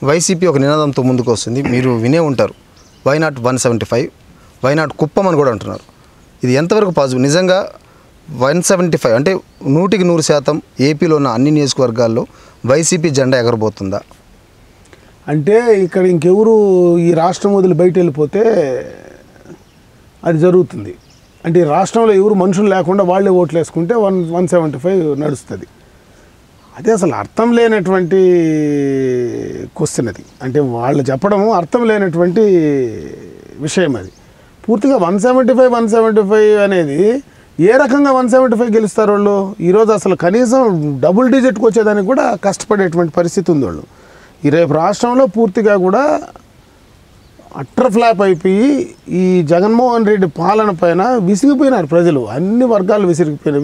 YCP ఒక నినాదంతో ముందుకు వస్తుంది. మీరు వినే ఉంటారు, why not 175, why not Kuppam అని కూడా అంటున్నారు. ఇది ఎంతవరకు పాజిబుల్? నిజంగా 175 అంటే 100% ఏపీలో ఉన్న అన్ని నియోజకవర్గాల్లో వైసీపీ జెండా ఎగరబోతుందా? అంటే ఇక్కడ ఇంకెవరు ఈ రాష్ట్రం వదిలి బయట వెళ్ళిపోతే అది జరుగుతుంది. అంటే ఈ రాష్ట్రంలో ఎవరు మనుషులు లేకుండా వాళ్ళే ఓట్లు వేసుకుంటే 175 నడుస్తుంది. అదే అసలు అర్థం లేనటువంటి క్వశ్చన్ అది. అంటే వాళ్ళు చెప్పడం అర్థం లేనటువంటి విషయం అది. పూర్తిగా 175 అనేది ఏ రకంగా 175 గెలుస్తారు వాళ్ళు? ఈరోజు అసలు కనీసం డబుల్ డిజిట్కి వచ్చేదానికి కూడా కష్టపడేటువంటి పరిస్థితి ఉంది వాళ్ళు. ఈ రేపు రాష్ట్రంలో పూర్తిగా కూడా అట్టర్ ఫ్లాప్ అయిపోయి ఈ జగన్మోహన్ రెడ్డి పాలన పైన విసిగిపోయినారు ప్రజలు. అన్ని వర్గాలు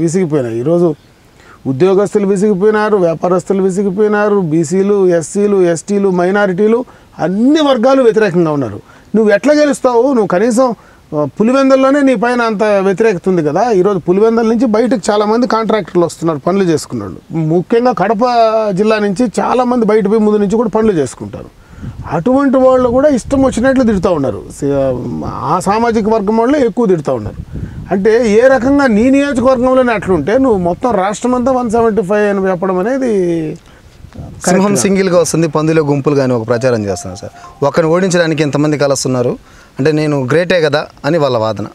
విసిగిపోయినాయి. ఈరోజు ఉద్యోగస్తులు విసిగిపోయినారు, వ్యాపారస్తులు విసిగిపోయినారు, బీసీలు, ఎస్సీలు, ఎస్టీలు, మైనారిటీలు అన్ని వర్గాలు వ్యతిరేకంగా ఉన్నారు. నువ్వు ఎట్లా గెలుస్తావు? నువ్వు కనీసం పులివెందుల్లోనే నీ పైన అంత వ్యతిరేకత ఉంది కదా. ఈరోజు పులివెందుల నుంచి బయటకు చాలామంది కాంట్రాక్టర్లు వస్తున్నారు పనులు చేసుకున్నాడు. ముఖ్యంగా కడప జిల్లా నుంచి చాలామంది బయట పోయి ముందు నుంచి కూడా పనులు చేసుకుంటారు. అటువంటి వాళ్ళు కూడా ఇష్టం వచ్చినట్లు తిడుతూ ఉన్నారు. ఆ సామాజిక వర్గం వాళ్ళే ఎక్కువ తిడుతూ ఉన్నారు. అంటే ఏ రకంగా నీ నియోజకవర్గంలోనే అట్లుంటే నువ్వు మొత్తం రాష్ట్రం అంతా 175 అని చెప్పడం అనేది సింహం సింగిల్గా వస్తుంది, పందులో గుంపులు కానీ ఒక ప్రచారం చేస్తున్నారు సార్. ఒకరిని ఓడించడానికి ఎంతమంది కలుస్తున్నారు అంటే నేను గ్రేటే కదా అని వాళ్ళ వాదన.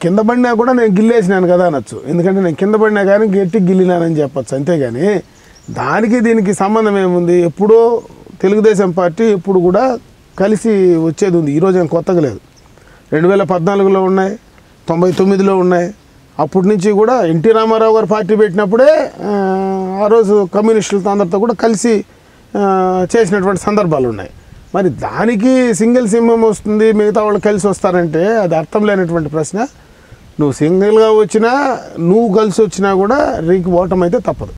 కింద పడినా కూడా నేను గిల్లేసినాను కదా అనొచ్చు. ఎందుకంటే నేను కింద పడినా కానీ గట్టి గిల్లినానని చెప్పచ్చు. అంతేగాని దానికి దీనికి సంబంధం ఏముంది? ఎప్పుడో తెలుగుదేశం పార్టీ ఎప్పుడు కూడా కలిసి వచ్చేది ఉంది. ఈరోజు ఏం కొత్తగా లేదు. 2014లో ఉన్నాయి, 99లో ఉన్నాయి. అప్పటి నుంచి కూడా ఎన్టీ రామారావు గారు పార్టీ పెట్టినప్పుడే ఆ రోజు కమ్యూనిస్టులతో అందరితో కూడా కలిసి చేసినటువంటి సందర్భాలు ఉన్నాయి. మరి దానికి సింగిల్ సింహం వస్తుంది, మిగతా వాళ్ళు కలిసి వస్తారంటే అది అర్థం లేనటువంటి ప్రశ్న. నువ్వు సింగిల్గా వచ్చినా, నువ్వు కలిసి వచ్చినా కూడా రీకి ఓటమి అయితే తప్పదు.